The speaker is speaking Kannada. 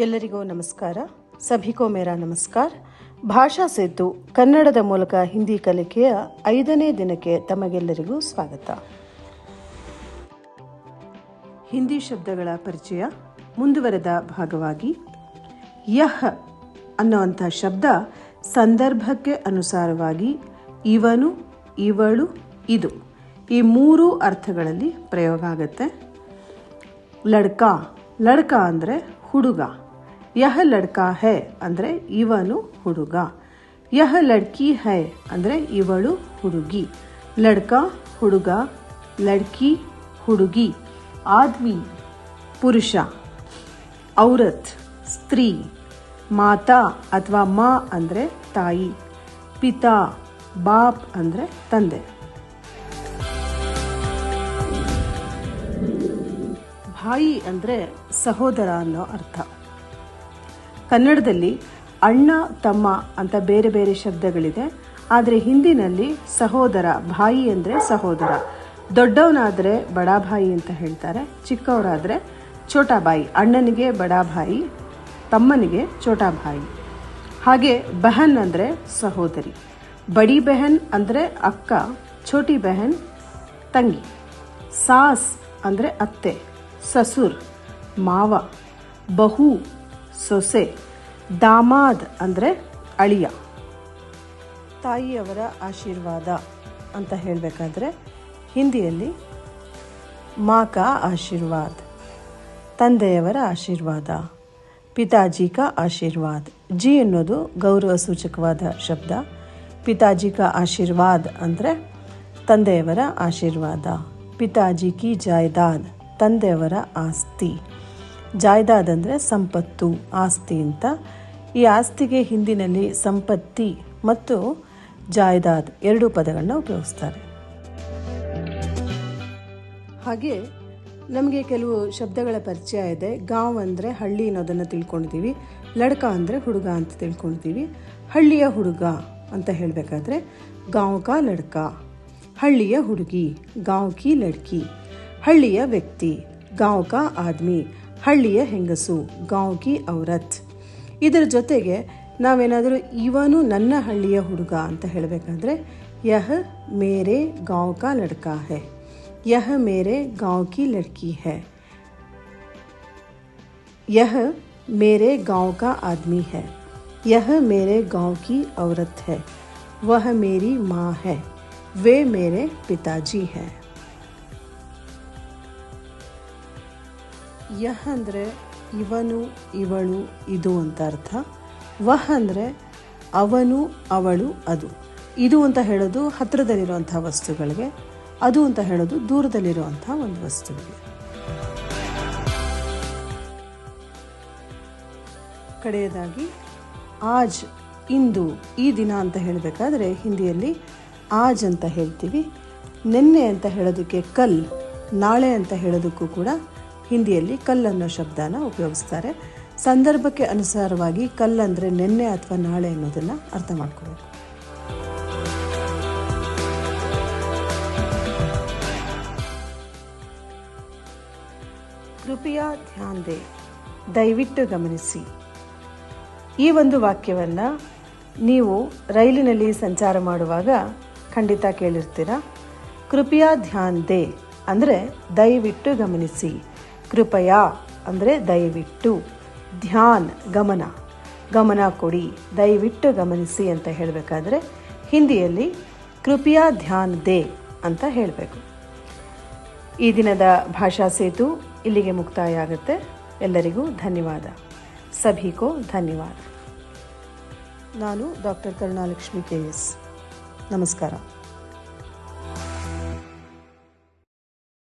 ಎಲ್ಲರಿಗೂ ನಮಸ್ಕಾರ. ಸಭಿ ಕೋ ಮೇರಾ ನಮಸ್ಕಾರ. ಭಾಷಾ ಸೇತು ಕನ್ನಡದ ಮೂಲಕ ಹಿಂದಿ ಕಲಿಕೆಯ 5ನೇ ದಿನಕ್ಕೆ ತಮಗೆಲ್ಲರಿಗೂ ಸ್ವಾಗತ. ಹಿಂದಿ ಶಬ್ದಗಳ ಪರಿಚಯ ಮುಂದುವರೆದ ಭಾಗವಾಗಿ ಯಹ್ ಅನ್ನುವಂಥ ಶಬ್ದ ಸಂದರ್ಭಕ್ಕೆ ಅನುಸಾರವಾಗಿ ಇವನು, ಇವಳು, ಇದು ಈ 3 ಅರ್ಥಗಳಲ್ಲಿ ಪ್ರಯೋಗ ಆಗುತ್ತೆ. ಲಡ್ಕಾ, ಲಡ್ಕಾ ಅಂದರೆ ಹುಡುಗ. ಯಹ ಲಡ್ಕಾ ಹೈ ಅಂದರೆ ಇವನು ಹುಡುಗ. ಯಹ ಲಡ್ಕಿ ಹೈ ಅಂದರೆ ಇವಳು ಹುಡುಗಿ. ಲಡ್ಕಾ ಹುಡುಗ, ಲಡ್ಕಿ ಹುಡುಗಿ. ಆದ್ಮಿ ಪುರುಷ, ಔರತ್ ಸ್ತ್ರೀ. ಮಾತಾ ಅಥವಾ ಮಾ ಅಂದರೆ ತಾಯಿ. ಪಿತಾ ಬಾಪ್ ಅಂದರೆ ತಂದೆ. ಭಾಯಿ ಅಂದರೆ ಸಹೋದರ ಅನ್ನೋ ಅರ್ಥ. ಕನ್ನಡದಲ್ಲಿ ಅಣ್ಣ ತಮ್ಮ ಅಂತ ಬೇರೆ ಬೇರೆ ಶಬ್ದಗಳಿದೆ. ಆದರೆ ಹಿಂದಿನಲ್ಲಿ ಸಹೋದರ, ಭಾಯಿ ಅಂದರೆ ಸಹೋದರ. ದೊಡ್ಡವನಾದರೆ ಬಡಾ ಭಾಯಿ ಅಂತ ಹೇಳ್ತಾರೆ, ಚಿಕ್ಕವರಾದರೆ ಛೋಟಾ ಬಾಯಿ. ಅಣ್ಣನಿಗೆ ಬಡಾ ಭಾಯಿ, ತಮ್ಮನಿಗೆ ಛೋಟಾ ಭಾಯಿ. ಹಾಗೆ ಬೆಹನ್ ಅಂದರೆ ಸಹೋದರಿ. ಬಡಿ ಬೆಹನ್ ಅಂದರೆ ಅಕ್ಕ, ಛೋಟಿ ಬೆಹನ್ ತಂಗಿ. ಸಾಸ್ ಅಂದರೆ ಅತ್ತೆ, ಸಸುರ್ ಮಾವ. ಬಹು ಸೊಸೆ. ದಾಮಾದ್ ಅಂದರೆ ಅಳಿಯ. ತಾಯಿಯವರ ಆಶೀರ್ವಾದ ಅಂತ ಹೇಳಬೇಕಾದ್ರೆ ಹಿಂದಿಯಲ್ಲಿ ಮಾ ಕಾ ಆಶೀರ್ವಾದ್, ತಂದೆಯವರ ಆಶೀರ್ವಾದ. ಪಿತಾಜಿ ಕಾ ಆಶೀರ್ವಾದ್. ಜಿ ಅನ್ನೋದು ಗೌರವ ಸೂಚಕವಾದ ಶಬ್ದ. ಪಿತಾಜಿ ಕಾ ಆಶೀರ್ವಾದ್ ಅಂದರೆ ತಂದೆಯವರ ಆಶೀರ್ವಾದ. ಪಿತಾಜಿ ಕಿ ಜಾಯ್ದಾದ್, ತಂದೆಯವರ ಆಸ್ತಿ. ಜಾಯ್ದಾದ್ ಅಂದರೆ ಸಂಪತ್ತು, ಆಸ್ತಿ ಅಂತ. ಈ ಆಸ್ತಿಗೆ ಹಿಂದಿನಲ್ಲಿ ಸಂಪತ್ತಿ ಮತ್ತು ಜಾಯ್ದಾದ್ 2 ಪದಗಳನ್ನ ಉಪಯೋಗಿಸ್ತಾರೆ. ಹಾಗೆ ನಮಗೆ ಕೆಲವು ಶಬ್ದಗಳ ಪರಿಚಯ ಇದೆ. ಗಾಂವ್ ಅಂದರೆ ಹಳ್ಳಿ ಅನ್ನೋದನ್ನು ತಿಳ್ಕೊಂಡಿದ್ದೀವಿ. ಲಡ್ಕ ಅಂದರೆ ಹುಡುಗ ಅಂತ ತಿಳ್ಕೊಂಡಿದ್ದೀವಿ. ಹಳ್ಳಿಯ ಹುಡುಗ ಅಂತ ಹೇಳಬೇಕಾದ್ರೆ ಗಾಂವ್ ಕಾ ಲಡ್ಕ. ಹಳ್ಳಿಯ ಹುಡುಗಿ, ಗಾಂವ್ ಕಿ ಲಡ್ಕಿ. ಹಳ್ಳಿಯ ವ್ಯಕ್ತಿ, ಗಾಂವ್ ಕಾ ಆದ್ಮಿ. ಹಳ್ಳಿಯ ಹೆಂಗಸು, ಗಾಂವ್ ಕಿ ಔರತ್. ಇದರ ಜೊತೆಗೆ ನಾವೇನಾದರೂ ಇವನು ನನ್ನ ಹಳ್ಳಿಯ ಹುಡುಗ ಅಂತ ಹೇಳಬೇಕಾದ್ರೆ ಯಹ ಮೇರೆ ಗಾಂವ್ ಕಾ ಲಡ್ಕಾ ಹೈ, ಯಹ ಮೇರೆ ಗಾಂವ್ ಕಿ ಲಡ್ಕಿ ಹೈ. ಯಹ ಮೇರೆ ಗಾಂವ್ ಕಾ ಆದ್ಮಿ ಹೈ, ಯಹ ಮೇರೆ ಗಾಂವ್ ಕಿ ಔರತ್ ಹೈ, ವಹ ಮೇರಿ ಮಾँ है, वे मेरे पिताजी हैं. ಯಹ್ ಅಂದರೆ ಇವನು, ಇವಳು, ಇದು ಅಂತ ಅರ್ಥ. ವಹ್ ಅಂದರೆ ಅವನು, ಅವಳು, ಅದು. ಇದು ಅಂತ ಹೇಳೋದು ಹತ್ತಿರದಲ್ಲಿರುವಂಥ ವಸ್ತುಗಳಿಗೆ, ಅದು ಅಂತ ಹೇಳೋದು ದೂರದಲ್ಲಿರುವಂಥ ಒಂದು ವಸ್ತುವಿಗೆ. ಕಡೆಯದಾಗಿ ಆಜ್, ಇಂದು, ಈ ದಿನ ಅಂತ ಹೇಳಬೇಕಾದ್ರೆ ಹಿಂದಿಯಲ್ಲಿ ಆಜ್ ಅಂತ ಹೇಳ್ತೀವಿ. ನಿನ್ನೆ ಅಂತ ಹೇಳೋದಕ್ಕೆ ಕಲ್, ನಾಳೆ ಅಂತ ಹೇಳೋದಕ್ಕೂ ಕೂಡ ಹಿಂದಿಯಲ್ಲಿ ಕಲ್ ಅನ್ನೋ ಶಬ್ದನ ಉಪಯೋಗಿಸ್ತಾರೆ. ಸಂದರ್ಭಕ್ಕೆ ಅನುಸಾರವಾಗಿ ಕಲ್ ಅಂದರೆ ನಿನ್ನೆ ಅಥವಾ ನಾಳೆ ಅನ್ನೋದನ್ನು ಅರ್ಥ ಮಾಡ್ಕೋಬೇಕು. ಕೃಪಯಾ ಧ್ಯಾನ್ ದೇ, ದಯವಿಟ್ಟು ಗಮನಿಸಿ. ಈ ಒಂದು ವಾಕ್ಯವನ್ನು ನೀವು ರೈಲಿನಲ್ಲಿ ಸಂಚಾರ ಮಾಡುವಾಗ ಖಂಡಿತ ಕೇಳಿರ್ತೀರ. ಕೃಪಯಾ ಧ್ಯಾನ್ ದೇ ಅಂದರೆ ದಯವಿಟ್ಟು ಗಮನಿಸಿ. ಕೃಪಯಾ ಅಂದರೆ ದಯವಿಟ್ಟು. ಧ್ಯಾನ್ ಗಮನ, ಗಮನ ಕೊಡಿ, ದಯವಿಟ್ಟು ಗಮನಿಸಿ ಅಂತ ಹೇಳಬೇಕಾದ್ರೆ ಹಿಂದಿಯಲ್ಲಿ ಕೃಪಯಾ ಧ್ಯಾನ್ ದೇ ಅಂತ ಹೇಳಬೇಕು. ಈ ದಿನದ ಭಾಷಾ ಸೇತು ಇಲ್ಲಿಗೆ ಮುಕ್ತಾಯ ಆಗುತ್ತೆ. ಎಲ್ಲರಿಗೂ ಧನ್ಯವಾದ. ಸಭಿ ಕೋ ಧನ್ಯವಾದ. ನಾನು ಡಾಕ್ಟರ್ ಕರುಣಾಲಕ್ಷ್ಮಿ KS. ನಮಸ್ಕಾರ.